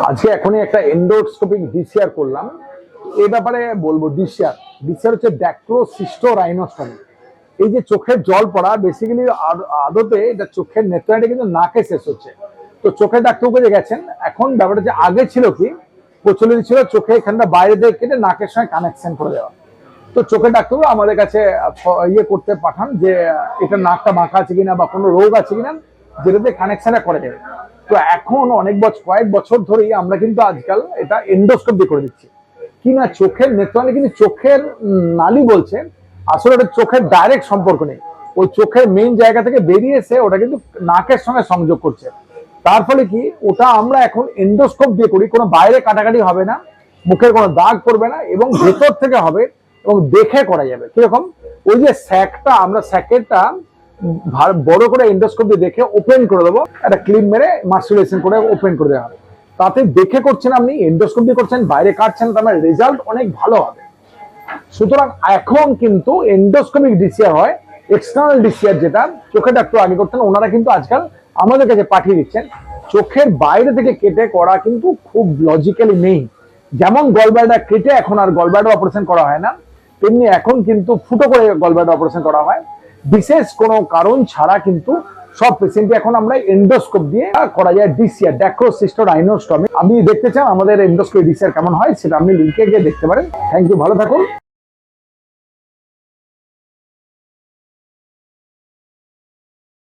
আজকে এখনই একটা এন্ডোস্কোপিক ডিসিআর করলাম। এই ব্যাপারে বলবো, ডিসিআর হচ্ছে ড্যাক্রোসিস্টোরাইনোস্টমি। এই যে চোখের জল পড়া, বেসিক্যালি আদতে এটা চোখের নেত্রটা কিন্তু নাকে শেষ হচ্ছে। তো চোখের ডাক্তারবাবু গেছেন, এখন ব্যাপারটা যে আগে ছিল কি প্রচলিত ছিল, চোখে এখানটা বাইরে দিয়ে কেটে নাকের সঙ্গে কানেকশন করে দেওয়া। তো চোখের ডাক্তারবাবু আমাদের কাছে ইয়ে করতে পাঠান যে এটা নাকটা বাঁকা আছে কিনা বা কোনো রোগ আছে কিনা, যেটাতে কানেকশনটা করা যাবে। তো এখন অনেক বছর, কয়েক বছর ধরেই আমরা কিন্তু আজকাল এটা এন্ডোস্কোপ দিয়ে করে দিচ্ছি। কিনা চোখের নেত্রনালী কিন্তু চোখের নালী বলছে, আসলে ওটা চোখের ডাইরেক্ট সম্পর্ক নেই। ওই চোখের মেইন জায়গা থেকে বেরিয়ে এসে ওটা কিন্তু নাকের সঙ্গে সংযোগ করছে। তার ফলে কি ওটা আমরা এখন এন্ডোস্কোপ দিয়ে করি, কোনো বাইরে কাটাকাটি হবে না, মুখের কোনো দাগ পড়বে না, এবং ভেতর থেকে হবে এবং দেখে করা যাবে। কিরকম, ওই যে স্যাকটা, আমরা স্যাকেটটা বড় করে এন্ডোস্কোপ দিয়ে দেখে ওপেন করে দেবো, একটা ক্লিপ মেরে মার্সুলেশন করে ওপেন করে দেওয়া হবে। তাতে দেখে করছেন আপনি, এন্ডোস্কোপ দিয়ে করছেন, বাইরে কাটছেন, তার মানে রেজাল্ট অনেক ভালো হবে। সুতরাং এখন কিন্তু এন্ডোস্কোপিক ডিসিআর হয়। এক্সটার্নাল ডিসিআর যেটা চোখের ডাক্তার আগে করতেন, ওনারা কিন্তু আজকাল আমাদের কাছে পাঠিয়ে দিচ্ছেন। চোখের বাইরে থেকে কেটে করা কিন্তু খুব লজিক্যালি নেই। যেমন গলব্লাডার কেটে এখন আর গলব্লাডার অপারেশন করা হয় না, তেমনি এখন কিন্তু ফুটো করে গলব্লাডার অপারেশন করা হয়। বিশেষ কোনো কারণ ছাড়া কিন্তু সব পেশেন্টই এখন আমরা এন্ডোস্কোপ দিয়ে করা যায় ডিসিআর, ড্যাক্রোসিস্টোরাইনোস্টমি। আপনি দেখতে চান আমাদের এন্ডোস্কোপি ডিসিআর কেমন হয়, সেটা আপনি লিঙ্কে গিয়ে দেখতে পারেন। থ্যাংক ইউ, ভালো থাকুন।